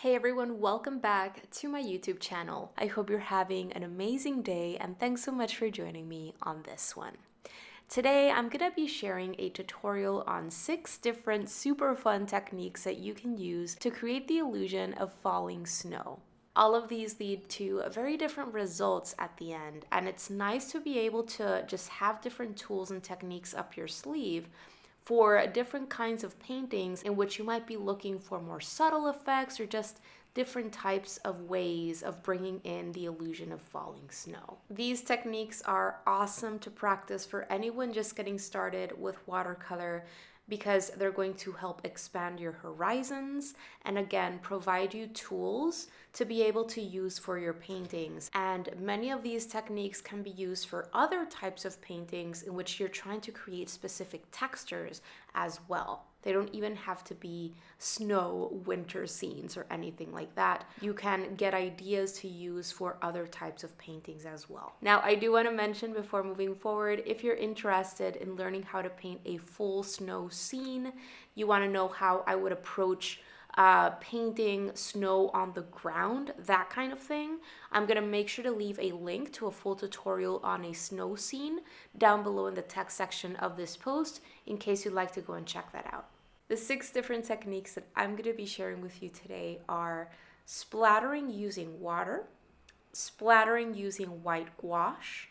Hey everyone, welcome back to my YouTube channel. I hope you're having an amazing day and thanks so much for joining me on this one. Today I'm going to be sharing a tutorial on 6 different super fun techniques that you can use to create the illusion of falling snow. All of these lead to very different results at the end, and it's nice to be able to just have different tools and techniques up your sleeve for different kinds of paintings in which you might be looking for more subtle effects or just different types of ways of bringing in the illusion of falling snow. These techniques are awesome to practice for anyone just getting started with watercolor because they're going to help expand your horizons and again provide you tools to be able to use for your paintings. And many of these techniques can be used for other types of paintings in which you're trying to create specific textures as well. They don't even have to be snow winter scenes or anything like that. You can get ideas to use for other types of paintings as well. Now, I do want to mention before moving forward, if you're interested in learning how to paint a full snow scene, you want to know how I would approach painting snow on the ground, that kind of thing, I'm going to make sure to leave a link to a full tutorial on a snow scene down below in the text section of this post in case you'd like to go and check that out. The 6 different techniques that I'm going to be sharing with you today are splattering using water, splattering using white gouache,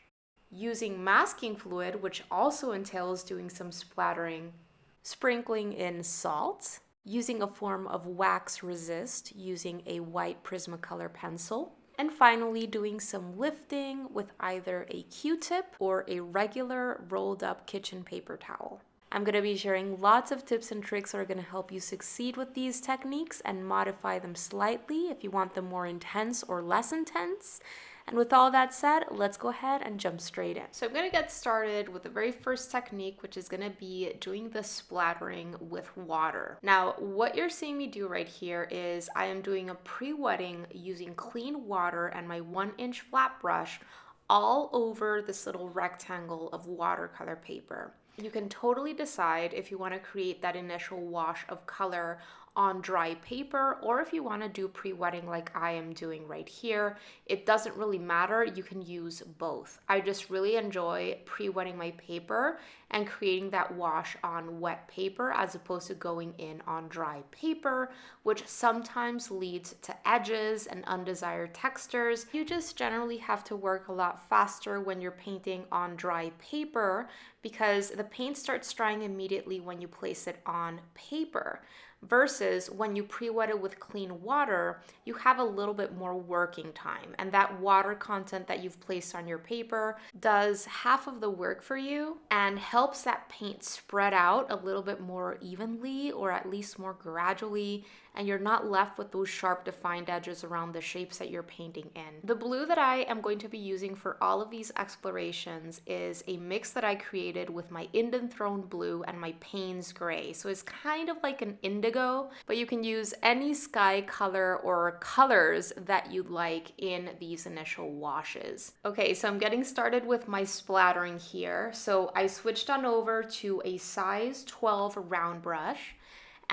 using masking fluid, which also entails doing some splattering, sprinkling in salt, using a form of wax resist using a white Prismacolor pencil, and finally doing some lifting with either a Q-tip or a regular rolled up kitchen paper towel. I'm going to be sharing lots of tips and tricks that are going to help you succeed with these techniques and modify them slightly if you want them more intense or less intense. And with all that said, let's go ahead and jump straight in. So I'm going to get started with the very first technique, which is going to be doing the splattering with water. Now, what you're seeing me do right here is I am doing a pre-wetting using clean water and my 1-inch flat brush all over this little rectangle of watercolor paper. You can totally decide if you want to create that initial wash of color on dry paper or if you want to do pre-wetting like I am doing right here. It doesn't really matter, you can use both. I just really enjoy pre-wetting my paper and creating that wash on wet paper as opposed to going in on dry paper, which sometimes leads to edges and undesired textures. You just generally have to work a lot faster when you're painting on dry paper because the paint starts drying immediately when you place it on paper. Versus when you pre-wet it with clean water, you have a little bit more working time. And that water content that you've placed on your paper does half of the work for you and helps that paint spread out a little bit more evenly or at least more gradually. And you're not left with those sharp defined edges around the shapes that you're painting in. The blue that I am going to be using for all of these explorations is a mix that I created with my Indian Throne blue and my Payne's gray. So it's kind of like an indigo, but you can use any sky color or colors that you'd like in these initial washes. Okay, so I'm getting started with my splattering here. So I switched on over to a size 12 round brush.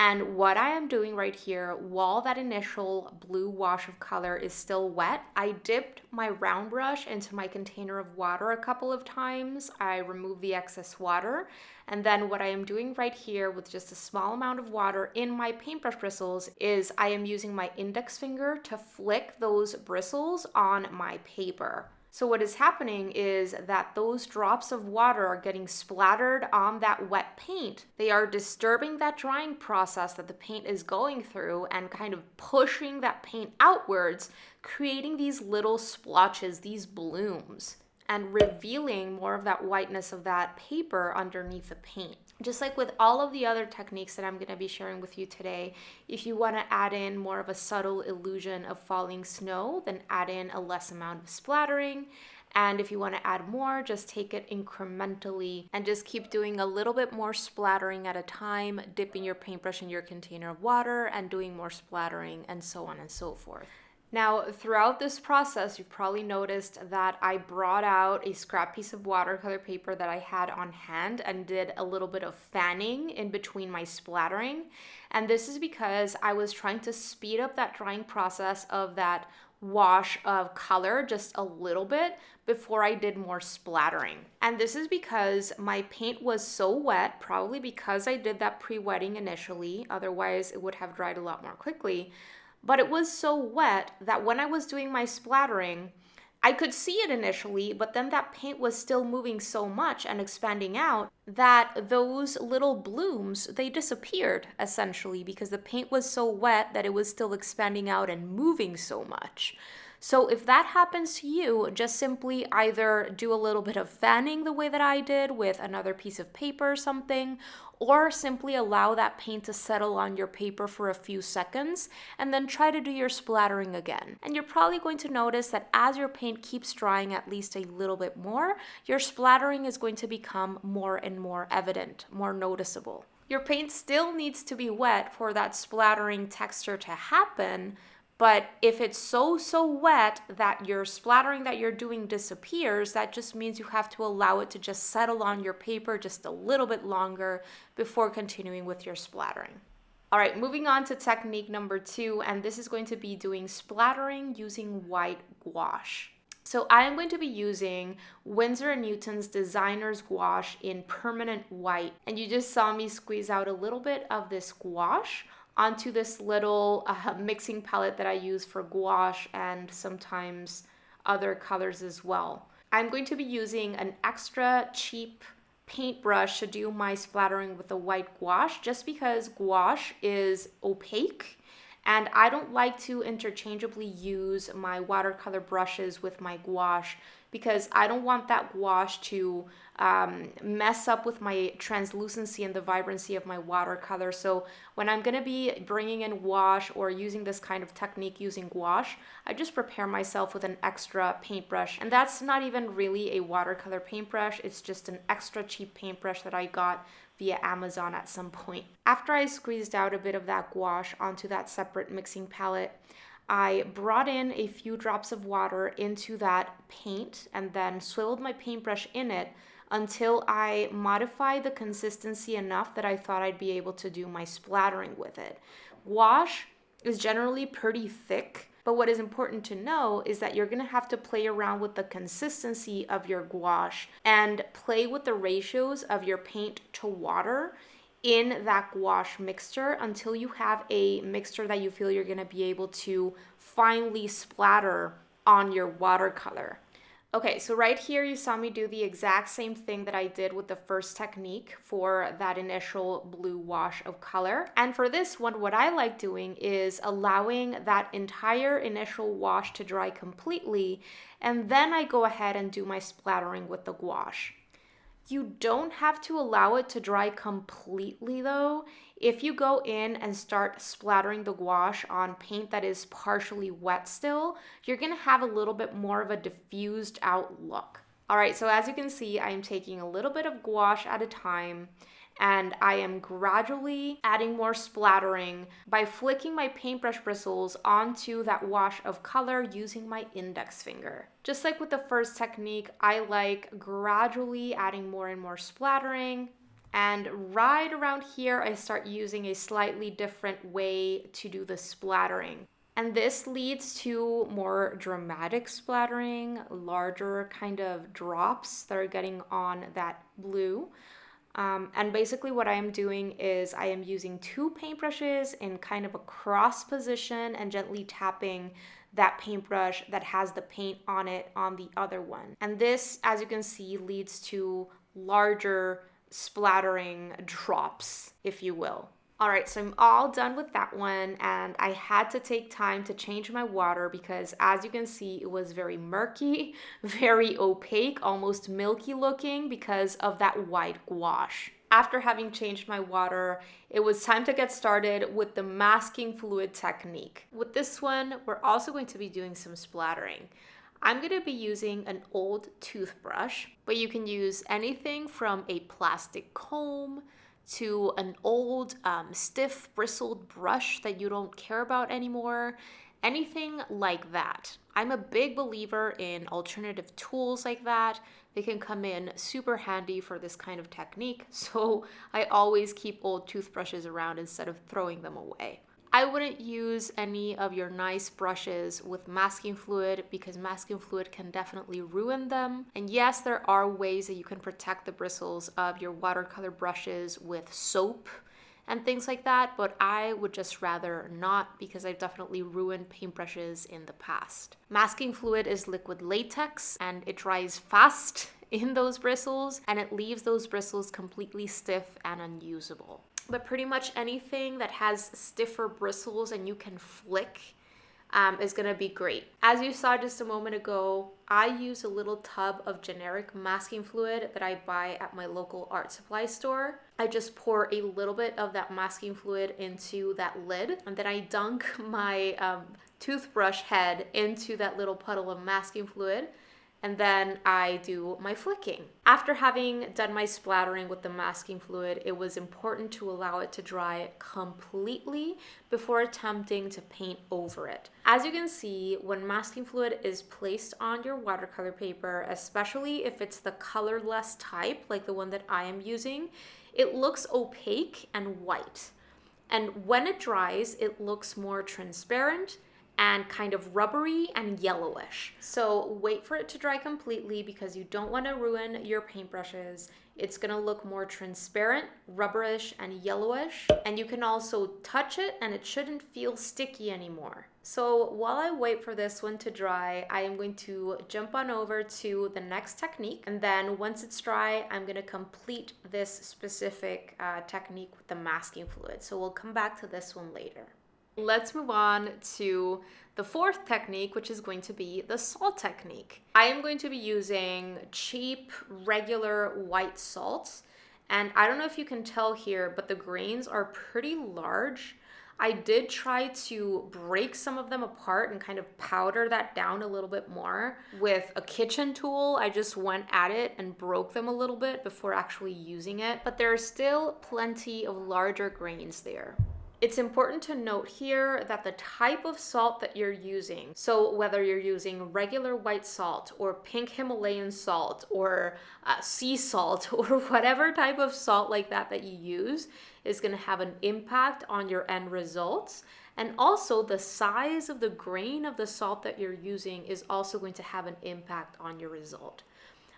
And what I am doing right here, while that initial blue wash of color is still wet, I dipped my round brush into my container of water a couple of times. I removed the excess water. And then what I am doing right here with just a small amount of water in my paintbrush bristles is I am using my index finger to flick those bristles on my paper. So what is happening is that those drops of water are getting splattered on that wet paint. They are disturbing that drying process that the paint is going through and kind of pushing that paint outwards, creating these little splotches, these blooms, and revealing more of that whiteness of that paper underneath the paint. Just like with all of the other techniques that I'm going to be sharing with you today, if you want to add in more of a subtle illusion of falling snow, then add in a less amount of splattering. And if you want to add more, just take it incrementally and just keep doing a little bit more splattering at a time, dipping your paintbrush in your container of water and doing more splattering and so on and so forth. Now, throughout this process, you've probably noticed that I brought out a scrap piece of watercolor paper that I had on hand and did a little bit of fanning in between my splattering. And this is because I was trying to speed up that drying process of that wash of color just a little bit before I did more splattering. And this is because my paint was so wet, probably because I did that pre-wetting initially, otherwise it would have dried a lot more quickly. But it was so wet that when I was doing my splattering, I could see it initially, but then that paint was still moving so much and expanding out that those little blooms, they disappeared essentially because the paint was so wet that it was still expanding out and moving so much. So if that happens to you, just simply either do a little bit of fanning the way that I did with another piece of paper or something, or simply allow that paint to settle on your paper for a few seconds and then try to do your splattering again. And you're probably going to notice that as your paint keeps drying at least a little bit more, your splattering is going to become more and more evident, more noticeable. Your paint still needs to be wet for that splattering texture to happen, but if it's so wet that your splattering that you're doing disappears, that just means you have to allow it to just settle on your paper just a little bit longer before continuing with your splattering. All right, moving on to technique number 2, and this is going to be doing splattering using white gouache. So I am going to be using Winsor & Newton's Designer's Gouache in permanent white. And you just saw me squeeze out a little bit of this gouache onto this little mixing palette that I use for gouache and sometimes other colors as well. I'm going to be using an extra cheap paintbrush to do my splattering with the white gouache just because gouache is opaque and I don't like to interchangeably use my watercolor brushes with my gouache because I don't want that gouache to mess up with my translucency and the vibrancy of my watercolor. So when I'm gonna be bringing in gouache or using this kind of technique using gouache, I just prepare myself with an extra paintbrush. And that's not even really a watercolor paintbrush, it's just an extra cheap paintbrush that I got via Amazon at some point. After I squeezed out a bit of that gouache onto that separate mixing palette, I brought in a few drops of water into that paint and then swiveled my paintbrush in it until I modified the consistency enough that I thought I'd be able to do my splattering with it. Gouache is generally pretty thick, but what is important to know is that you're gonna have to play around with the consistency of your gouache and play with the ratios of your paint to water in that gouache mixture until you have a mixture that you feel you're gonna be able to finely splatter on your watercolor. Okay, so right here you saw me do the exact same thing that I did with the first technique for that initial blue wash of color. And for this one, what I like doing is allowing that entire initial wash to dry completely, and then I go ahead and do my splattering with the gouache. You don't have to allow it to dry completely though. If you go in and start splattering the gouache on paint that is partially wet still, you're gonna have a little bit more of a diffused out look. All right, so as you can see, I'm taking a little bit of gouache at a time and I am gradually adding more splattering by flicking my paintbrush bristles onto that wash of color using my index finger. Just like with the first technique, I like gradually adding more and more splattering. And right around here, I start using a slightly different way to do the splattering. And this leads to more dramatic splattering, larger kind of drops that are getting on that blue. And basically what I am doing is I am using two paintbrushes in kind of a cross position and gently tapping that paintbrush that has the paint on it on the other one. And this, as you can see, leads to larger splattering drops, if you will. All right, so I'm all done with that one, and I had to take time to change my water because as you can see, it was very murky, very opaque, almost milky looking because of that white gouache. After having changed my water, it was time to get started with the masking fluid technique. With this one, we're also going to be doing some splattering. I'm going to be using an old toothbrush, but you can use anything from a plastic comb to an old stiff bristled brush that you don't care about anymore, anything like that. I'm a big believer in alternative tools like that. They can come in super handy for this kind of technique, so I always keep old toothbrushes around instead of throwing them away. I wouldn't use any of your nice brushes with masking fluid because masking fluid can definitely ruin them. And yes, there are ways that you can protect the bristles of your watercolor brushes with soap and things like that, but I would just rather not because I've definitely ruined paintbrushes in the past. Masking fluid is liquid latex and it dries fast in those bristles and it leaves those bristles completely stiff and unusable. But pretty much anything that has stiffer bristles and you can flick is gonna be great. As you saw just a moment ago, I use a little tub of generic masking fluid that I buy at my local art supply store. I just pour a little bit of that masking fluid into that lid, and then I dunk my toothbrush head into that little puddle of masking fluid, and then I do my flicking. After having done my splattering with the masking fluid, it was important to allow it to dry completely before attempting to paint over it. As you can see, when masking fluid is placed on your watercolor paper, especially if it's the colorless type, like the one that I am using, it looks opaque and white. And when it dries, it looks more transparent and kind of rubbery and yellowish. So wait for it to dry completely because you don't want to ruin your paintbrushes. It's gonna look more transparent, rubberish, and yellowish. And you can also touch it and it shouldn't feel sticky anymore. So while I wait for this one to dry, I am going to jump on over to the next technique. And then once it's dry, I'm gonna complete this specific technique with the masking fluid. So we'll come back to this one later. Let's move on to the fourth technique, which is going to be the salt technique. I am going to be using cheap, regular white salt. And I don't know if you can tell here, but the grains are pretty large. I did try to break some of them apart and kind of powder that down a little bit more. With a kitchen tool, I just went at it and broke them a little bit before actually using it. But there are still plenty of larger grains there. It's important to note here that the type of salt that you're using, so whether you're using regular white salt or pink Himalayan salt or sea salt or whatever type of salt like that you use, is going to have an impact on your end results. And also the size of the grain of the salt that you're using is also going to have an impact on your result.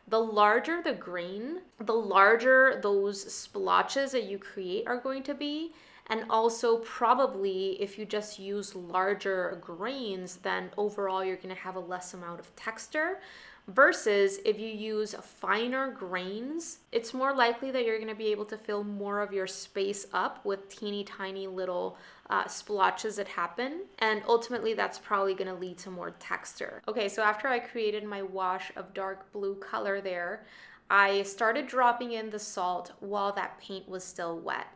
The larger the grain, the larger those splotches that you create are going to be. And also probably if you just use larger grains, then overall you're gonna have a less amount of texture. Versus if you use finer grains, it's more likely that you're gonna be able to fill more of your space up with teeny tiny little splotches that happen. And ultimately that's probably gonna lead to more texture. Okay, so after I created my wash of dark blue color there, I started dropping in the salt while that paint was still wet.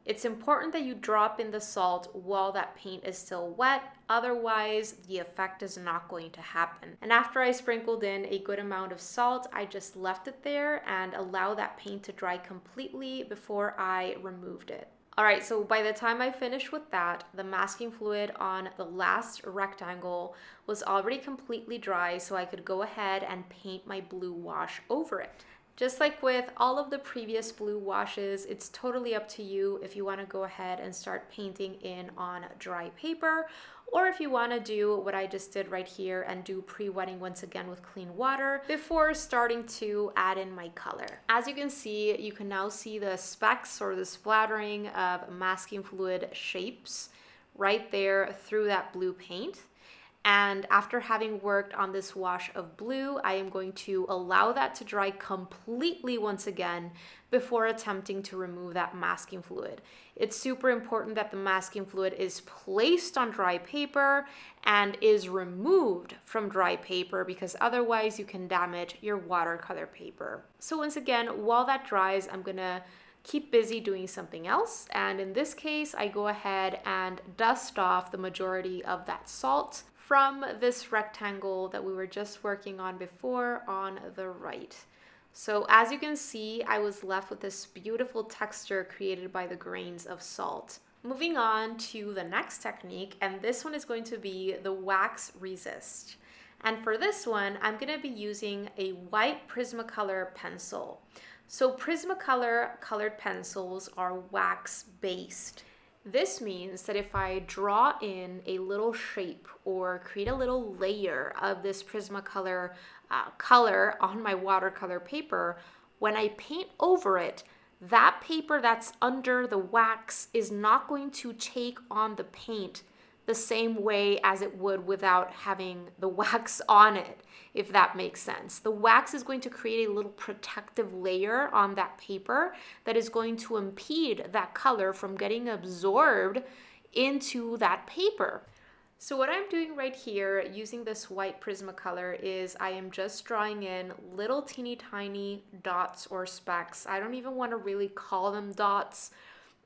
It's important that you drop in the salt while that paint is still wet, otherwise the effect is not going to happen. And after I sprinkled in a good amount of salt, I just left it there and allowed that paint to dry completely before I removed it. All right, so by the time I finished with that, the masking fluid on the last rectangle was already completely dry, so I could go ahead and paint my blue wash over it. Just like with all of the previous blue washes, it's totally up to you if you want to go ahead and start painting in on dry paper, or if you want to do what I just did right here and do pre-wetting once again with clean water before starting to add in my color. As you can see, you can now see the specks or the splattering of masking fluid shapes right there through that blue paint. And after having worked on this wash of blue, I am going to allow that to dry completely once again before attempting to remove that masking fluid. It's super important that the masking fluid is placed on dry paper and is removed from dry paper because otherwise you can damage your watercolor paper. So once again, while that dries, I'm gonna keep busy doing something else. And in this case, I go ahead and dust off the majority of that salt from this rectangle that we were just working on before on the right. So as you can see, I was left with this beautiful texture created by the grains of salt. Moving on to the next technique, and this one is going to be the wax resist. And for this one, I'm going to be using a white Prismacolor pencil. So Prismacolor colored pencils are wax based. This means that if I draw in a little shape or create a little layer of this Prismacolor color on my watercolor paper, when I paint over it, that paper that's under the wax is not going to take on the paint the same way as it would without having the wax on it, if that makes sense. The wax is going to create a little protective layer on that paper that is going to impede that color from getting absorbed into that paper. So what I'm doing right here using this white Prismacolor is I am just drawing in little teeny tiny dots or specks. I don't even want to really call them dots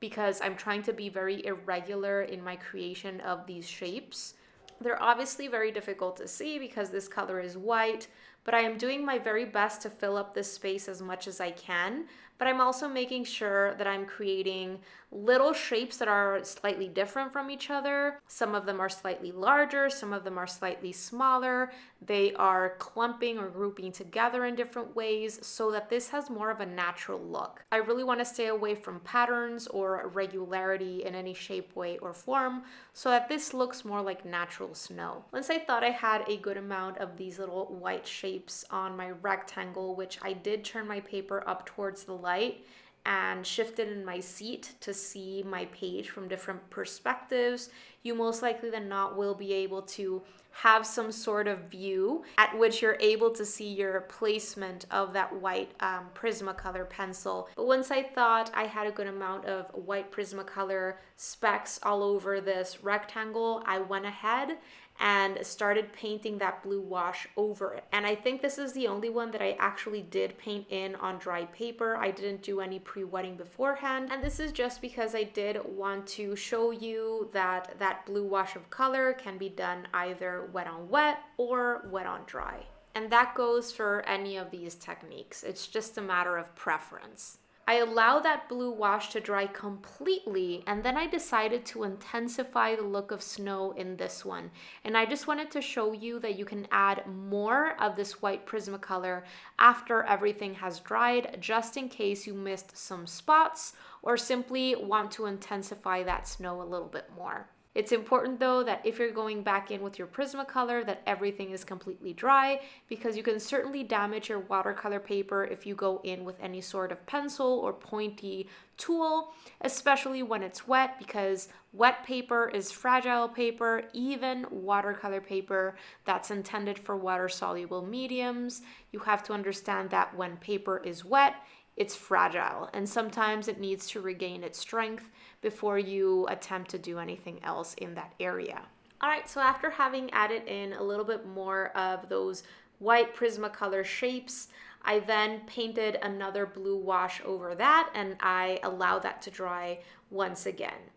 because I'm trying to be very irregular in my creation of these shapes. They're obviously very difficult to see because this color is white, but I am doing my very best to fill up this space as much as I can. But I'm also making sure that I'm creating little shapes that are slightly different from each other. Some of them are slightly larger, some of them are slightly smaller. They are clumping or grouping together in different ways so that this has more of a natural look. I really want to stay away from patterns or irregularity in any shape, way, or form so that this looks more like natural snow. Once I thought I had a good amount of these little white shapes on my rectangle, which I did turn my paper up towards the light and shifted in my seat to see my page from different perspectives, you most likely than not will be able to have some sort of view at which you're able to see your placement of that white Prismacolor pencil. But once I thought I had a good amount of white Prismacolor specks all over this rectangle, I went ahead and started painting that blue wash over it. And I think this is the only one that I actually did paint in on dry paper. I didn't do any pre-wetting beforehand. And this is just because I did want to show you that that blue wash of color can be done either wet on wet or wet on dry. And that goes for any of these techniques. It's just a matter of preference. I allow that blue wash to dry completely, and then I decided to intensify the look of snow in this one. And I just wanted to show you that you can add more of this white Prismacolor after everything has dried, just in case you missed some spots or simply want to intensify that snow a little bit more. It's important though that if you're going back in with your Prismacolor that everything is completely dry, because you can certainly damage your watercolor paper if you go in with any sort of pencil or pointy tool, especially when it's wet, because wet paper is fragile paper, even watercolor paper that's intended for water-soluble mediums. You have to understand that when paper is wet, it's fragile and sometimes it needs to regain its strength before you attempt to do anything else in that area. All right, so after having added in a little bit more of those white Prismacolor shapes, I then painted another blue wash over that and I allowed that to dry once again.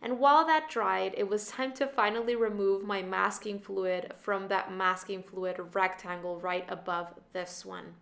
And while that dried, it was time to finally remove my masking fluid from that masking fluid rectangle right above this one.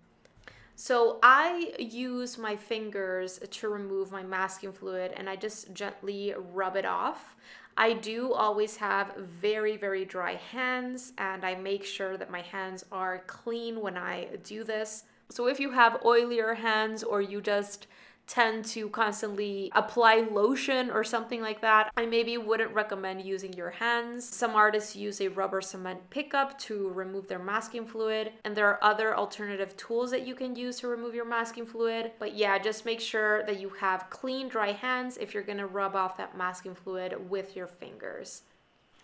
So I use my fingers to remove my masking fluid and I just gently rub it off. I do always have very, very dry hands and I make sure that my hands are clean when I do this. So if you have oilier hands or you just tend to constantly apply lotion or something like that, I maybe wouldn't recommend using your hands. Some artists use a rubber cement pickup to remove their masking fluid, and there are other alternative tools that you can use to remove your masking fluid. But yeah, just make sure that you have clean, dry hands if you're gonna rub off that masking fluid with your fingers.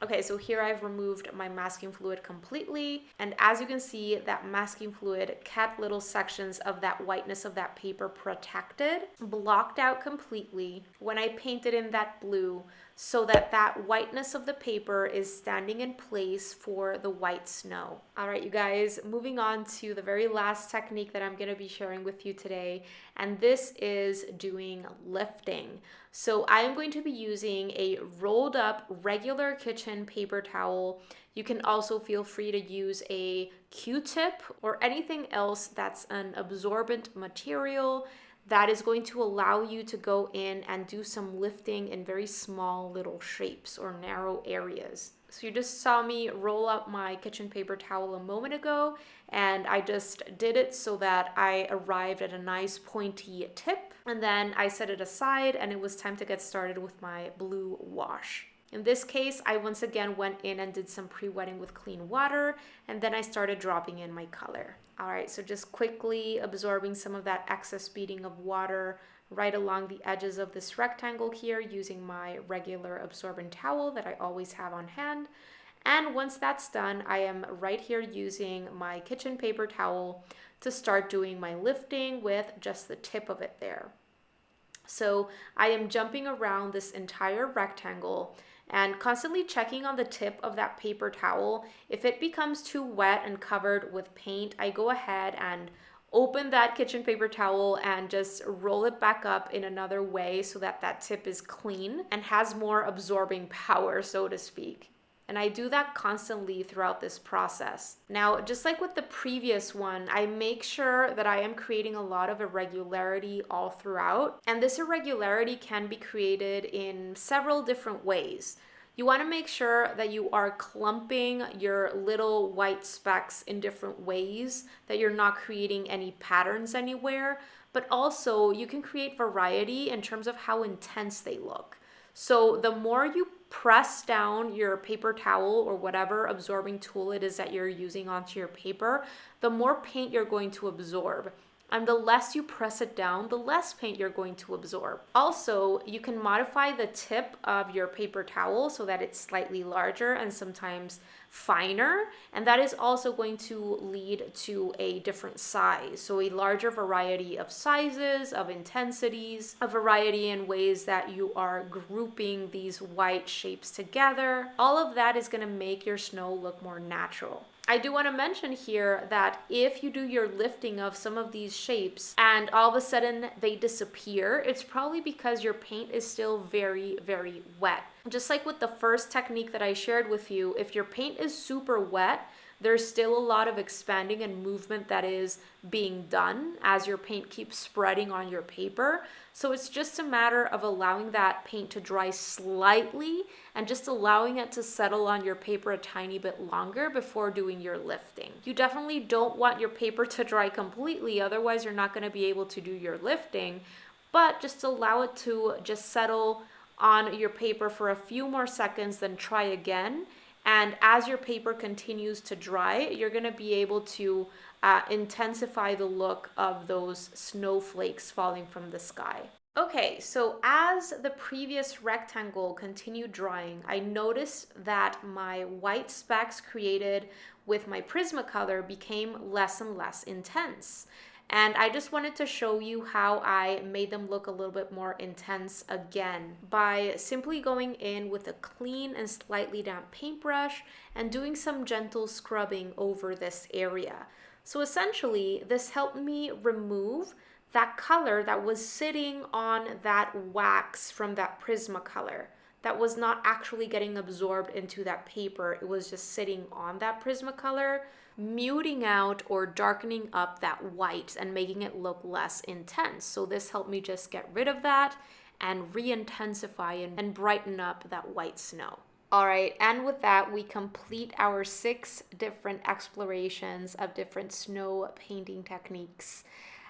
Okay, so here I've removed my masking fluid completely, and as you can see, that masking fluid kept little sections of that whiteness of that paper protected, blocked out completely. When I painted in that blue, so that that whiteness of the paper is standing in place for the white snow. All right, you guys, moving on to the very last technique that I'm going to be sharing with you today, and this is doing lifting. So I am going to be using a rolled up regular kitchen paper towel. You can also feel free to use a Q-tip or anything else that's an absorbent material that is going to allow you to go in and do some lifting in very small little shapes or narrow areas. So you just saw me roll up my kitchen paper towel a moment ago, and I just did it so that I arrived at a nice pointy tip, and then I set it aside and it was time to get started with my blue wash. In this case, I once again went in and did some pre-wetting with clean water, and then I started dropping in my color. All right, so just quickly absorbing some of that excess beading of water right along the edges of this rectangle here using my regular absorbent towel that I always have on hand. And once that's done, I am right here using my kitchen paper towel to start doing my lifting with just the tip of it there. So I am jumping around this entire rectangle and constantly checking on the tip of that paper towel. If it becomes too wet and covered with paint, I go ahead and open that kitchen paper towel and just roll it back up in another way so that that tip is clean and has more absorbing power, so to speak. And I do that constantly throughout this process. Now, just like with the previous one, I make sure that I am creating a lot of irregularity all throughout. And this irregularity can be created in several different ways. You want to make sure that you are clumping your little white specks in different ways, that you're not creating any patterns anywhere, but also you can create variety in terms of how intense they look. So the more you press down your paper towel or whatever absorbing tool it is that you're using onto your paper, the more paint you're going to absorb. And the less you press it down, the less paint you're going to absorb. Also, you can modify the tip of your paper towel so that it's slightly larger and sometimes finer, and that is also going to lead to a different size. So a larger variety of sizes, of intensities, a variety in ways that you are grouping these white shapes together. All of that is going to make your snow look more natural. I do want to mention here that if you do your lifting of some of these shapes and all of a sudden they disappear, it's probably because your paint is still very, very wet. Just like with the first technique that I shared with you, if your paint is super wet, there's still a lot of expanding and movement that is being done as your paint keeps spreading on your paper. So it's just a matter of allowing that paint to dry slightly and just allowing it to settle on your paper a tiny bit longer before doing your lifting. You definitely don't want your paper to dry completely, otherwise you're not going to be able to do your lifting, but just allow it to just settle on your paper for a few more seconds, then try again. And as your paper continues to dry, you're going to be able to intensify the look of those snowflakes falling from the sky. Okay, so as the previous rectangle continued drying, I noticed that my white specks created with my Prismacolor became less and less intense. And I just wanted to show you how I made them look a little bit more intense again by simply going in with a clean and slightly damp paintbrush and doing some gentle scrubbing over this area. So essentially, this helped me remove that color that was sitting on that wax from that Prismacolor that was not actually getting absorbed into that paper. It was just sitting on that Prismacolor, muting out or darkening up that white and making it look less intense. So this helped me just get rid of that and re-intensify and brighten up that white snow. All right, and with that, we complete our 6 different explorations of different snow painting techniques.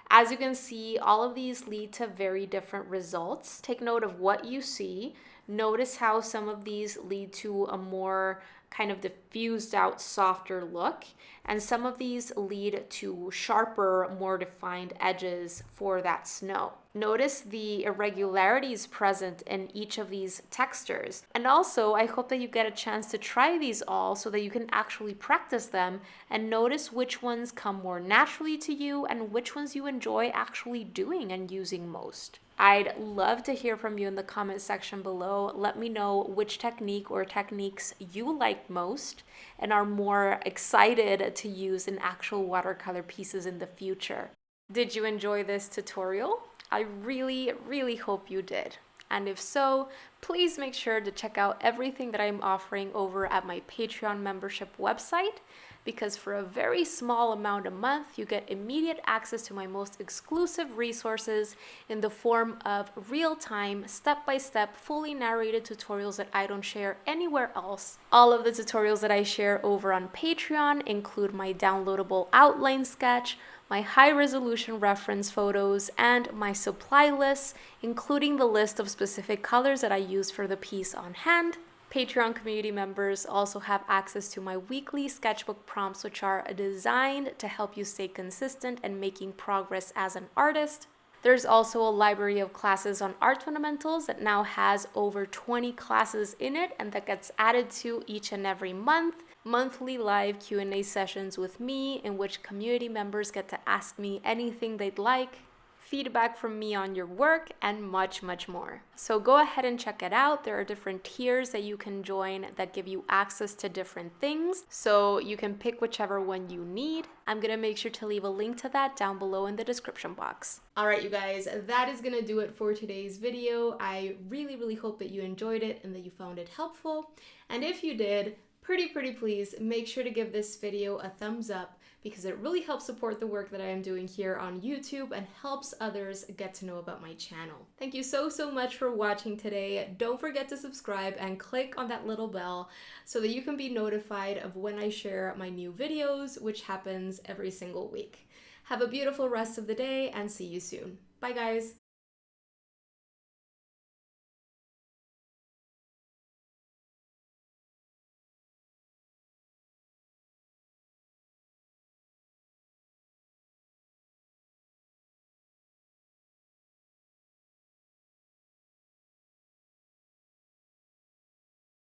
As you can see, all of these lead to very different results. Take note of what you see. Notice how some of these lead to a more kind of diffused out, softer look, and some of these lead to sharper, more defined edges for that snow. Notice the irregularities present in each of these textures. And also, I hope that you get a chance to try these all so that you can actually practice them and notice which ones come more naturally to you and which ones you enjoy actually doing and using most. I'd love to hear from you in the comment section below. Let me know which technique or techniques you like most and are more excited to use in actual watercolor pieces in the future. Did you enjoy this tutorial? I really hope you did. And if so, please make sure to check out everything that I'm offering over at my Patreon membership website, because for a very small amount a month, you get immediate access to my most exclusive resources in the form of real-time, step-by-step, fully narrated tutorials that I don't share anywhere else. All of the tutorials that I share over on Patreon include my downloadable outline sketch, my high-resolution reference photos, and my supply lists, including the list of specific colors that I use for the piece on hand. Patreon community members also have access to my weekly sketchbook prompts, which are designed to help you stay consistent and making progress as an artist. There's also a library of classes on art fundamentals that now has over 20 classes in it, and that gets added to each and every month. Monthly live Q&A sessions with me, in which community members get to ask me anything they'd like, feedback from me on your work, and much more. So go ahead and check it out. There are different tiers that you can join that give you access to different things, so you can pick whichever one you need. I'm gonna make sure to leave a link to that down below in the description box. All right, you guys, that is gonna do it for today's video. I really hope that you enjoyed it and that you found it helpful. And if you did, pretty please make sure to give this video a thumbs up, because it really helps support the work that I am doing here on YouTube and helps others get to know about my channel. Thank you so much for watching today. Don't forget to subscribe and click on that little bell so that you can be notified of when I share my new videos, which happens every single week. Have a beautiful rest of the day and see you soon. Bye guys.